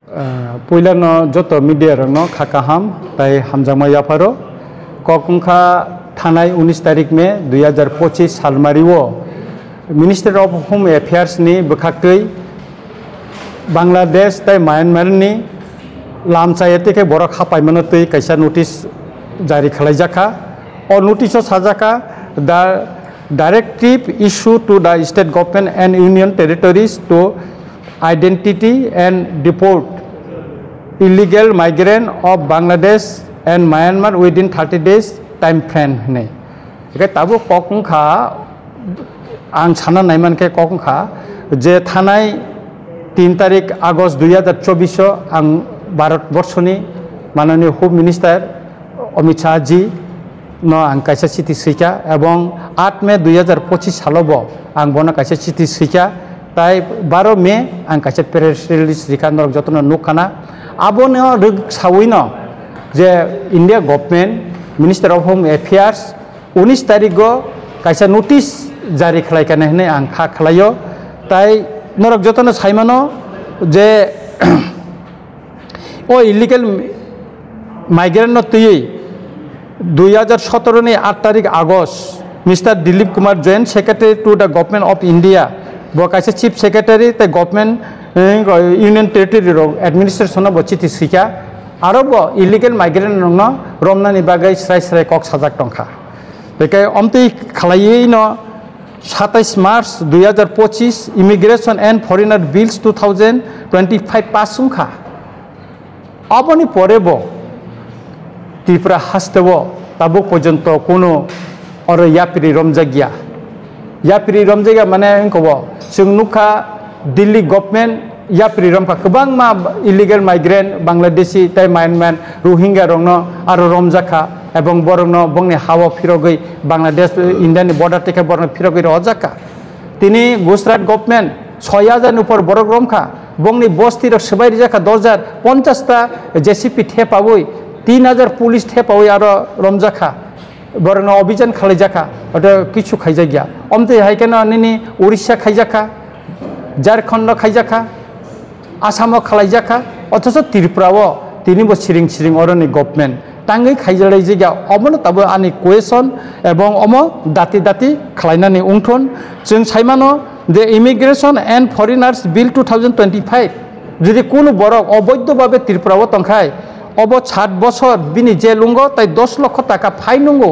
Puilano joto media rano khakaham tai hamjama yaparo kokungkha thanai 19 tarik me 2025 salmariwo Minister of Home Affairs ni bukhaktui Bangladesh tai Myanmar ni lamchayate ke borok hapaimanotui kaisa notice jari khalaijakha or notice sajaka the directive issue to the state government and union territories to identity and deport illegal migrant of Bangladesh and Myanmar within 30 days time frame ne ke tabu kokungkha ang chana naiman ke kokungkha je thanai 3 tarik August 2024 ang Bharat Borshoni Mananiya Home Minister Amit Shah ji no ang kaisa chiti sika ebong 8 May 2025 salobo ang bono kaisa chiti sika tai 12 May ang kaisa press release rikanor jotno nukana abono rug sawino je India government Minister of Home Affairs 19 tarik go kaisa notice jari khlaikane hne ang kha khlayo tai norok jotno saimano je o illegal migrant no tui 2017 ni 8 tarik August Mr. Dilip Kumar Jain Secretary to the Government of India bo kaisa Chief Secretary the Government Union Territory Administration bo chiti sika aro bo illegal migrant no romna ni bagai srai kok sajak tongkha bekai omti khalai no 27 March 2025 Immigration and Foreigner Bills 2025 pasung kha aboni pore bo Tripura hastebo tabuk porjonto kono or yapiri romjagya mane engkobo sung nukha Delhi government yapiri romka kubang ma illegal migrant Bangladeshi tai Myanmar Rohingya rongno aro romjakha ebong borongno bongni hawa phirogoi Bangladesh Indian border থেকে borno phirogoi rojaka tini Gujarat government 6000 upor borok romkha bongni bosti ro sebai rijaka 10050 ta JCP thepaboi 3000 police থেপাওই আর রমজাখা বরং অভিযান খালাইজাখা ওটা কিছু খাইজাগিয়া অমতে হাইকেন নিনি উড়িষ্যা খাইজাখা ঝাড়খণ্ড খাইজাখা আসাম খালাইজাখা অথচ ত্রিপুরাও তিনিবো সিরিং অরনি government টাঙ্গই খাইজালাই জায়গা অমনো তাবো আনি question এবং অম দাতি খালাইনানি উংথন जों সাইমানো যে ইমিগ্রেশন এন্ড ফরেনার্স বিল 2025 যদি কোনো বড় অবৈধভাবে ত্রিপুরাও তংখায় অব 60 বছর বিনি জেলুঙ্গ তাই 10 লক্ষ টাকা ফাইন নঙ্গো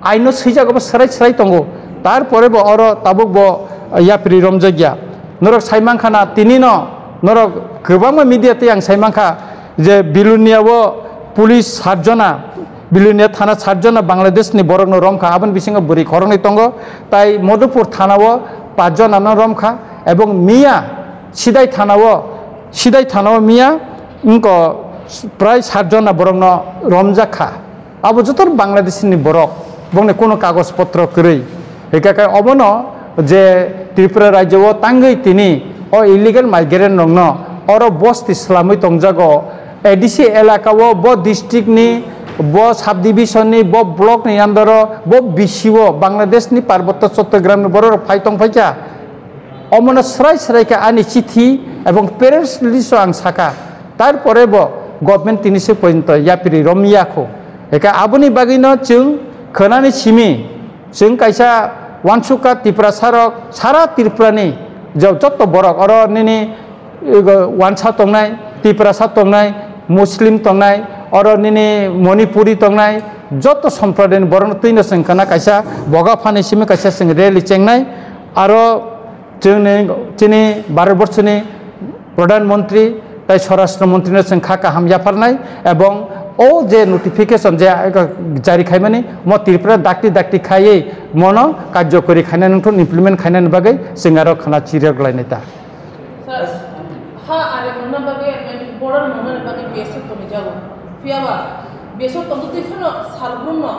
আইনো সইজাগো সরাই তঙ্গো তারপরে ব অর তাবুক ব ইয়াপ্রি রমজাগিয়া নরক সাইমাংখানা তিনি ন নরক গোবাং মিডিয়াতে আং সাইমাংখা যে বিলুনিয়াও পুলিশ 7 জনা বিলুনিয়া থানা 7 জনা বাংলাদেশনি বরং রমখা আবন বিসিং বরি খরংনি তঙ্গো তাই মধুপুর থানাও 5 জনা রমখা এবং মিয়া সিদাই থানাও মিয়া ইনক প্রায় 7 জনা বরং রমজাখা আবো যতর বাংলাদেশনি বরক বংনে কোনো কাগজপত্র করেই একাকায় অবন যে ত্রিপুরা রাজ্যও তাঙ্গই তিনি ও ইলিগাল মাইগ্রেন্ট নংন অর বস্তি ইসলামই তংজাগো এডিসি এলাকাও ব ডিস্ট্রিক্ট নি ব সাব ডিভিশন নি ব ব্লক নি আন্দর ব বিসিও বাংলাদেশনি পার্বত্য চট্টগ্রাম বড় ফাইতং ফাইকা অমন সরাইকা আনি চিঠি এবং প্রেস রিলিজ আং সাকা তারপরে ব গভর্নমেন্ট তিনিসে পর্যন্ত ইয়াপিরি রমিয়াখো একা আবনি বাগিনো जों खोनानि सिमि जों कायसा वानसुका त्रिपुरा सारक सारा त्रिपुरानि जत बरक अर निनि वानसा तंनाय त्रिपुरा सा तंनाय मुस्लिम तंनाय अर निनि मणिपुरी तंनाय जत सम्प्रदायनि बरन तैनो जों खोना कायसा बगाफानि सिमि कायसा जों रेलि चेंनाय आरो जोंनि भारतबर्षनि प्रधानमंत्री তাই স্বরাষ্ট্রমন্ত্রীর जों खाका हामजाफारनाय এবং ও যে নোটিফিকেশন যে জারি খাইমানি ম ত্রিপুরা দাক্তি খাইয়ে মন কার্যকরী খাইনাय नोंथ इमप्लिमेंट खाइनायनि बागै जों आरो खाना चिरियाग्लायनाय ता हा आरो नोंना बागै बर्डार नोंना बागै बेसो तमि जागो फियाबा बेसो तमि तिफनो सालब्रुनो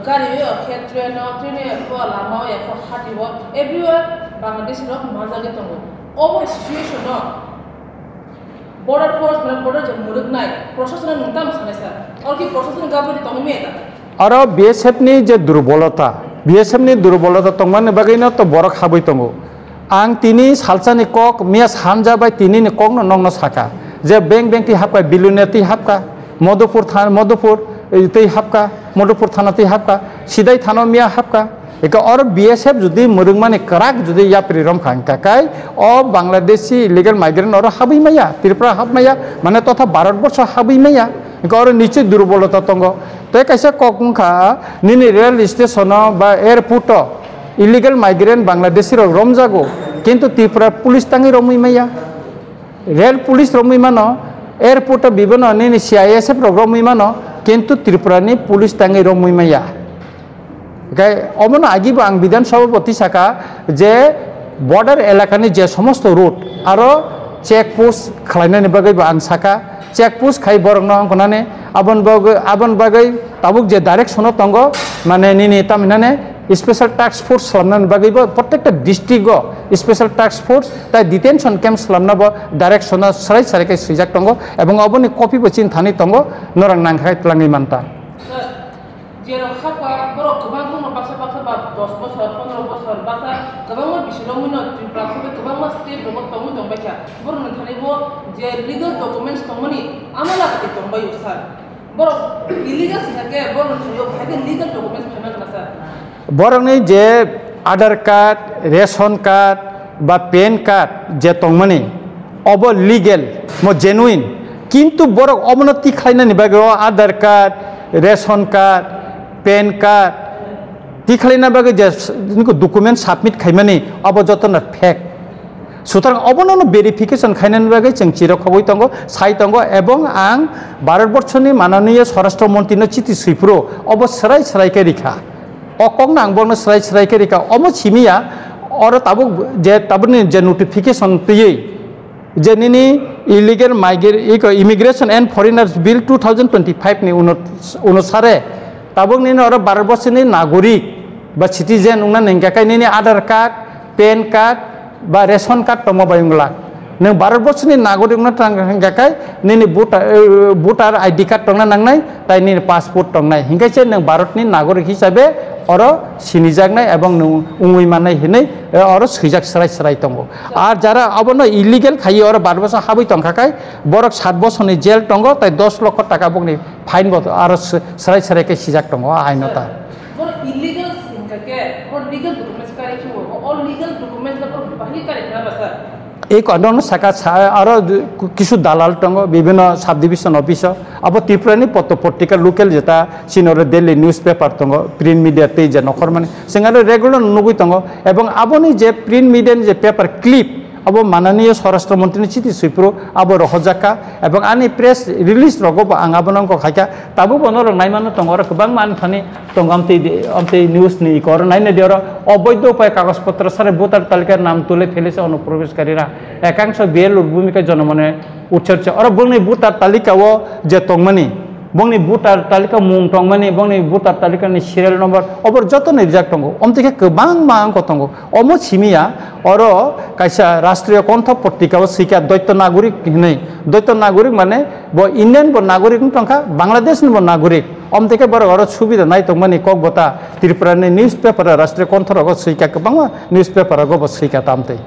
गारियो खेट्रेनो ट्रेने को लामाव या हाटिबो एभरिवेयर बांग्लादेश रो माजागे तंगो ओवर सिचुएशन नो border force মানে border যে মুরগনাই প্রশাসনের নুনতাম সানেসা আর কি প্রশাসন গাবনি তমি মেটা আর বিএসএফ নি যে দুর্বলতা তংমানে বাগैनो তো বড় খাবই তঙ্গো आं तिनी सालसानि कक मियास हानजा बाय तिनी कक नंगनो साका যে বেং তি হাবকা বিলুনিয়া তি হাবকা মধুপুর তি হাবকা মধুপুর থানা তি হাবকা সিদাই থানা মিয়া হাবকা একা और बीएसएफ जुदी मुरुंगमाने कराक जुदी या प्रिरम खांकाकाय ओ बांग्लादेशी इलीगल माइग्रेंट और हाबी मैया त्रिपुरा हाब मैया माने तथा भारतवर्ष हाबी मैया एका और नीचे दुर्बलता तंग तो कैसे कखा निनी रेल स्टेशन बा एयरपोर्ट इलीगल माइग्रेंट बांग्लादेशी रम जागो किंतु त्रिपुरा पुलिस तांगी रमुई मैया रेल पुलिस रमुई मानो एयरपोर्ट विभिन्न निनी सीआईएसएफ रमुई मानो किंतु त्रिपुरानी पुलिस तांगी रमुई मैया अमन आगे आं विधान सभापति साका जे बॉर्डर एलाकानि जे समस्त रूट और चेक पोस्ट खालायनायनि बागै आं साका चेक पोस्ट खाय बरंनो आंखनाने आबन बागै ताबुक जे डाइरेक्शन तंगो माने निनि तामिनाने स्पेशल टास्क फोर्स खालामनायनि बागैबो प्रत्येकटा डिस्ट्रिक्टआव स्पेशल टास्क फोर्स ताय डिटेंशन कैम्प खालामनाबो डाइरेक्शन सराय सैजाक तंगो एबं अबनि कपि बचिन थानि तंगो नरां नांखाय तलांनि मानता जेराव खापा बरफ गोबां दङ बाक्सा बा 10 बोसोर 15 बोसोर बाक्सा गोबां बिसोरो मुनो त्रिपुराखौ गोबां स्टेट दङ दङ दंबायखा बर नोंथानिबो जे लीगल डकुमेन्ट्स दंमोनि आमाला के दंबायो सार बरफ इलीगल सके बर नोंथानियो भागे लीगल डकुमेन्ट्स फानांगला सार बरंनि जे आधार कार्ड रेशन कार्ड बा पैन कार्ड जे दंमोनि अब लीगल मो जेनुइन किंतु बरफ अवनति खालायनायनि बागै Aadhaar card ration card pan card तीखालीना बागे जे डकुमेंट सबमिट खायमानि अब जतन फेक सुतरां अबनो वेरिफिकेशन खायनायनि बागे जों चिरखबै दङ साइ दङ एबं आं भारतवर्षनि माननीय स्वराष्ट्र मन्त्रीनो चिठी सैप्रो अब सराय के रिखा अकं नांबनो सराय के रिखा अम छिमिया और ताबुनि जे नोटिफिकेशन तयै जे निनि illegal immigration and foreigners bill 2025 नि अनुसारे ताबुक निनो और भारतवर्षनि नागरिक बा सिटीजेन उना नेंगाकाय निनि आधार कार्ड पैन कार्ड बा रेशन कार्ड तमो बायंगला नों भारतवर्षनि नागरिक उना नेंगाकाय निनि भोटार आईडी कार्ड तंना नांनाय ताय निनि पासपोर्ट तंनाय हिंगायसे नों भारतनि नागरिक हिसाबै और सिनिजागनाय एबं नों उंगुइ मानाय हिनै और सैजाक सराय तंगो आर जारा अबनो इलीगल खायो और 12 बोसोर हाबै तंखाकाय बरक 7 बोसोरनि जेल तंगो ताय 10 लाख टाका बगनि फाइन बो और सराय के सिजाक तंगो आइनता बर इलीगल सिंगाके और लीगल डकुमेंट्स कारे छो और लीगल डकुमेंट्स पर बाहि कारे ना बसा एक अन्य शाखा और किछु दालाल तंग विभिन्न सब डिविजन ऑफिस अब त्रिपुरानि पत्रिका लोकल जेता सिनर डेली न्यूज पेपर तंग प्रिंट मीडिया ते जे नखर माने जों रेगुलर नुगुइ तंग एवं आबोनि जे प्रिंट मीडिया जे पेपर क्लिप अब माननीय स्वराष्ट्र मंत्री चिठी सैप्रो अब रहजाका एवं आनि प्रेस रिलीज रगो आं आबनंको खायका ताबो बनर नायमानो तंग और गोबां मानथानि तंगामते न्यूज नि कर नायने देर अवैध उपाय कागज पत्र सारे भोटार तालिकार नाम तुले फेलेছে अनुप्रवेशकारीरा एकांश बेल भूमिका जनमने उच्चर्च और बंगनि भोटार तालिकाओ जे तंगमानि बंगनि भोटार तालिका मुं तंगमानि बंगनि भोटार तालिकानि सिरियल नम्बर अबर जतन रिजाक तंगो अमतिके गोबां मांग तंगो अमो छिमिया और कायसा राष्ट्रीय कन्ठ पत्रिकाओ सिका दैत्य नागरिक हिनै दैत्य नागरिक माने ब इंडियन ब नागरिक तंखा बांग्लादेश ब नागरिक अमतिके बर और सुविधा नाय तंगमानि कक बता त्रिपुरानि न्यूज पेपर राष्ट्रीय कन्ठ रगो सिका गोबां न्यूज पेपर रगो ब सिका तामते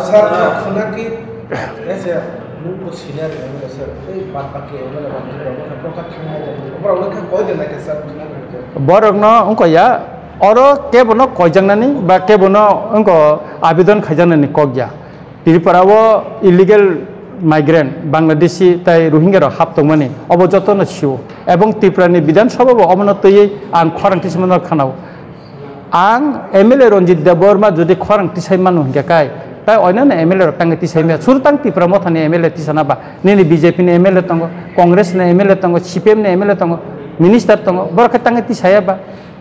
सर खुनाकी ऐसे नुको सिनियर है सर ए बात पाके वाला बात प्रकार थांना ऊपर उनका कोई देना के सर बरगन अंकया और केबनो कयजंनानि बा केबनो अंक आवेदन खयजंनानि कगया त्रिपुराओ इलीगल माइग्रेंट बांग्लादेशी ताई रोहिंग्या हाबतंमोनि अब जतन सिउ एवं त्रिपुरानि विधानसभा अमनतयै आं खरांथि सोमोन्दै खानाव आं एमएलए रंजित देबबर्मा जुदि खरांथि सायमानो हिंगाकाय ताई अन्य एमएलए तांगति सायमे सुरतां त्रिपुरा मथानि एमएलए तिसानाबा निनि बीजेपी नि एमएलए तंग कांग्रेस नि एमएलए तंग सीपीएम नि एमएलए तंग मिनिस्टर तंग बरखे तांगति सायाबा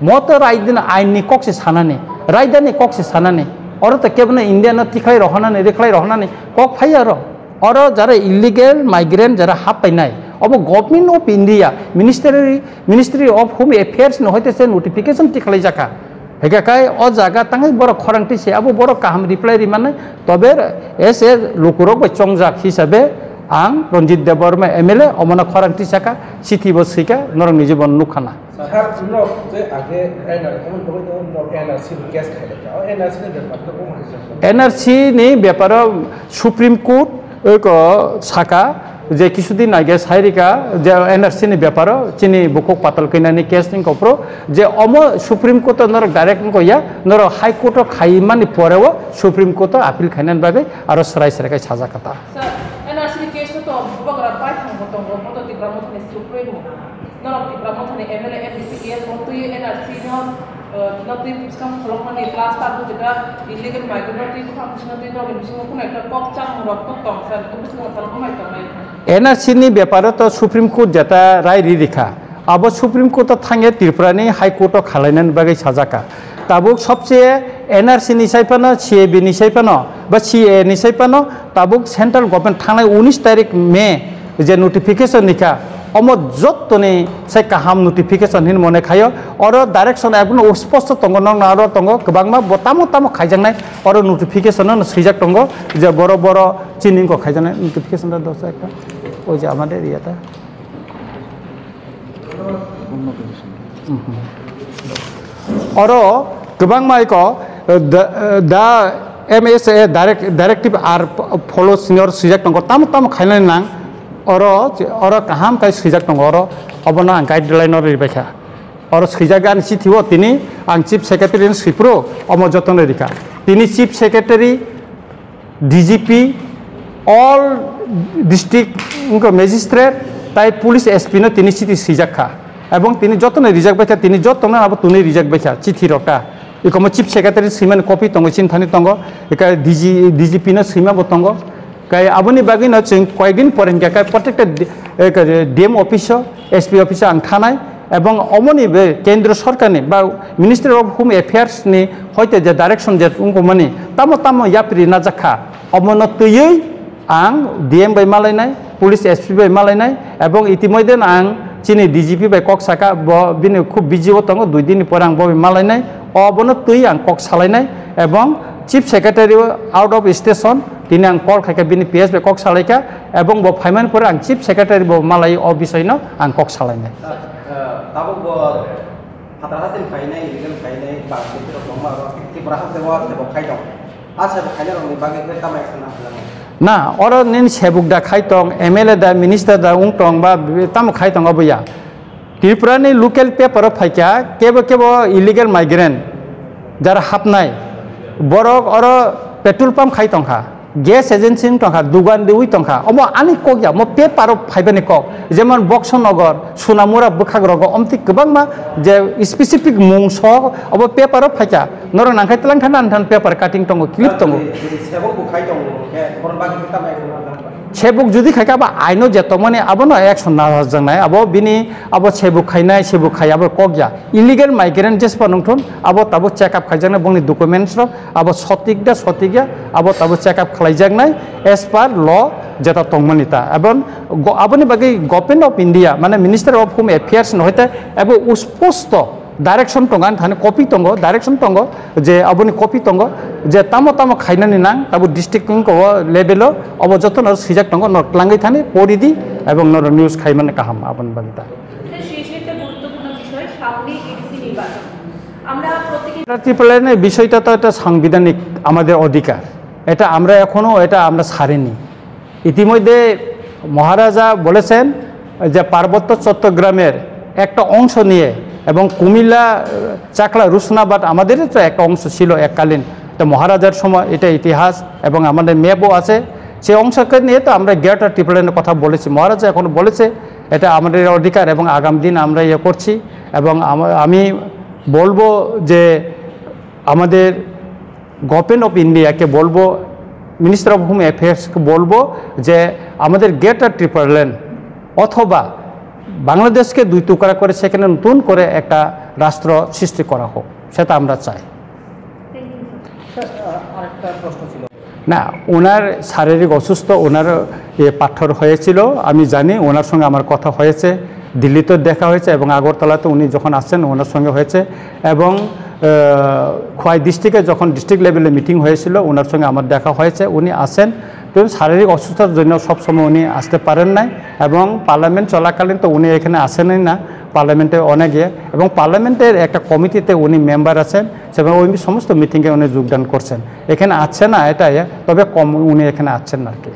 मत रायदिन आइननि कक्से सानानि रायदानि कक्से सानानि और त केबन इंडिया न तिखाय रहनानि रेखलाय रहनानि कक फाया और जरा इलीगल माइग्रेंट जरा हाबनाय अब government of India ministry of home affairs न होइतेसे नोटिफिकेशन तिखाय जाका हेगाकाय अ जागा तांगै बर खरांथि से अब बर काहाम रिप्लाय रिमाने तबे एसे लोकरक चंगजाक हिसाबै आं रंजित देबबर्मा एमएलए अमना खरांथि साका चिठी बसिका नरंनि जीवन नुखाना सर नो जे आगे एनआरसी केस खायला एनआरसी ने बेपार एनआरसी नि बेपार सुप्रीम कोर्ट শাখা যে কিছুদিন আগে সাইরিকা যে এনআরসিনি ব্যাপারও চিনি বুকুক পাতল কিনানি কেস নিং কপ্রো যে সুপ্রিম কোর্ট নর ডাইরেক্ট কইয়া নর হাইকোর্ট খাইমানি পরেও সুপ্রিম কোর্ট আপিল খাইনান বাগে আর সরাই সরাই সাজা কথা এনআরসি কেস তো বগরা পাই থাঙ্গ তো মতো দিগ্রাম থানে সুপ্রিম নর দিগ্রাম থানে এমএলএ এমপি কেস মতো এনআরসি নতি সিস্টেম খলকমানি ক্লাস তারপর যেটা ইলিগাল মাইগ্রেটরি ফাংশনালি তো বিশেষ কোনো একটা ককচাং রক্ত টংসার তো বিশেষ খলকমাই তো নাই এনআরসিনি ব্যাপারে তো সুপ্রিম কোর্ট যেটা রায় রিখা আবার সুপ্রিম কোর্ট থাঙে ত্রিপুরানি হাইকোর্ট খালাইনান বাগে সাজাকা তাবুক সবচেয়ে এনআরসি নিসাইপানো সিএবি নিসাইপানো বা সিএ নিসাইপানো তাবুক সেন্ট্রাল গভর্নমেন্ট থানায় 19 তারিখ মে যে নোটিফিকেশন নিখা অমত যতনি সে কাহাম নোটিফিকেশন হিন মনে খায় আর ডাইরেকশন একদম স্পষ্ট তঙ্গ নং আর তঙ্গ গোबांमा বতামো তামো খাইজাংনাই আর নোটিফিকেশন সইজাক তঙ্গ যে বড় বড় চিনিং কো খাইজাংনাই নোটিফিকেশনটা দস একটা ওই যে আমাদের ইয়াটা আর গোबांमा ইকো দা এমএসএ ডাইরেক্টিভ আর ফলো সিনিয়র সইজাক তঙ্গ তামো তামো খাইনাই নাং और कहाम कई सैजाक दं और अबना गाइडलाइन रिबायखा और सैजागान चिठिओ तिनी आं चीफ सेक्रेटारि सैप्रो अम जतन रिखा तिनी chief secretary DGP all district magistrate ताई पुलिस एसपि नो तिनी चिठि सैजाखा एवं तिनी जतन रिजाक बायखा तिनी जतन अब तुनी रिजाक बायखा चिठि रका इकम चीफ सेक्रेटारि सैमान कपि दं चिन्थानि दं इका डिजिपि नो सैमाबो दं कई आबनी बागै न जों कयदिन परेनगा कई प्रत्येकटा डीएम अफिस एसपी अफिस आं थानाय एवं अमनि बे केंद्र सरकारनि बा मिनिस्ट्री अफ होम एफेयार्स नि हयतो जे डाइरेक्शन जे उंगमानि तामो तामो याप्रि नाजाखा अमन तयै आं डीएम बाय मालायनाय पुलिस एसपी बाय मालायनाय एवं इतिमध्ये आं चिनि डीजीपी बाय कक साका बिनि खूब बिजिओ दङ 2 दिन पर आं बबे मालायनाय अबनो तै आं कक सालायनाय एवं chief secretary out of station তিনি आं कल खायका बिनि पिएस बे कक सालायका एवं ब फाइमान पर आं चीफ सेक्रेटारि ब मालाय अ बिषयनो आं कक सालायनाय ताबो ब फाताहासिन फायनाय इलिगेल फायनाय बा बिसोर दंबा त्रिपुरा हाबदेवा सेबो खायदं आसा खायना रंनि बागे बे कामाय खाना ना और निन सेबुक दा खायतं एमएलए दा मिनिस्टार दा उंटं बा ताम खायतं अबया त्रिपुरानि लोकल पेपर फायका केबो केबो इलिगेल माइग्रेंट जार हाबनाय बरक और पेट्रोल पंप खायतंखा गैस एजेंसी टंका दुगान देवी टंका अम आनी कगया म पेपार फाइबानी कक जेमन बक्सनगर सुनामुरा बोखाग्रग अमति गोबांमा जे स्पेसिफिक मुंस अब पेपार फाइका नर नांखाय तलां थाना आनथान पेपार काटिं टंग क्लिप टंग सेबक बुखाय दं के फरन बागि कामाय सेबुक जुदि खायका अब आइनो जेतमने अब न एक्शन ना जंनाय अब बिनि अब सेबुक खायनाय सेबुक खाय अब कगया इलिगेल माइग्रेंट जेस पनंथन अब ताबो चेकअप खायजानाय बंनि डकुमेंट्स अब सटिक अब ताबो चेकअप खालायजानाय एज पर ल जेता तंगमनिता एबन आबनि बागै गवर्नमेंट ऑफ इंडिया माने मिनिस्टर ऑफ होम अफेयर्स नहयते एबो स्पष्ट डायरेक्शन टंगान थाने कपि टंगो डायरेक्शन टंगो जे आबनि कपि टंगो जे तामो तामो खायनानि नां ताबो डिस्ट्रिक्ट को लेभेल अब जतन सिजाक टंगो नटलांगै थाने परिदि एवं नर न्यूज खायमाने काहाम आबन बागिता শেষেতে গুরুত্বপূর্ণ বিষয় সামনে এডিসি নির্বাচন আমরা প্রত্যেকটা ত্রিপুরার বিষয়টা তো এটা সাংবিধানিক আমাদের অধিকার এটা আমরা এখনো এটা আমরা ছাড়িনি ইতিমধ্যে মহারাজা বলেছেন যে পার্বত্য চট্টগ্রামের একটা অংশ নিয়ে এবং কুমিল্লা চাকলা রুসনাবাদ আমাদের তো একটা অংশ ছিল এককালীন এটা মহারাজার সময় এটা ইতিহাস এবং আমাদের ম্যাপও আছে সেই অংশকে নিয়ে তো আমরা গ্রেটার ত্রিপুরার কথা বলেছি মহারাজা এখন বলেছে এটা আমাদের অধিকার এবং আগামী দিন আমরা ইয়ে করছি এবং আমি বলবো যে আমাদের গভর্নমেন্ট অফ ইন্ডিয়াকে বলবো মিনিস্টার অফ হোম অ্যাফেয়ার্সকে বলবো যে আমাদের গ্রেটার ত্রিপুরাল্যান্ড অথবা বাংলাদেশকে দুই টুকরা করে সেখানে নতুন করে একটা রাষ্ট্র সৃষ্টি করা হোক সেটা আমরা চাই আরেকটা প্রশ্ন ছিল না ওনার শারীরিক অসুস্থ ওনার পাথর হয়েছিল আমি জানি ওনার সঙ্গে আমার কথা হয়েছে দিল্লিতে দেখা হয়েছে এবং আগরতলাতে উনি যখন আসছেন ওনার সঙ্গে হয়েছে এবং খোয়াই ডিস্ট্রিক্টে যখন ডিস্ট্রিক্ট লেভেলে মিটিং হয়েছিল ওনার সঙ্গে আমার দেখা হয়েছে উনি আসেন তো শারীরিক অসুস্থতার জন্য সবসময় উনি আসতে পারেন নাই এবং পার্লামেন্ট চলাকালীন তো উনি এখানে আসেনই না পার্লামেন্টে অনেকে এবং পার্লামেন্টের একটা কমিটিতে উনি মেম্বার আছেন সেখানে ওই সমস্ত মিটিংয়ে উনি যোগদান করছেন এখানে আসছে না এটাই তবে কম উনি এখানে আসছেন না আর কি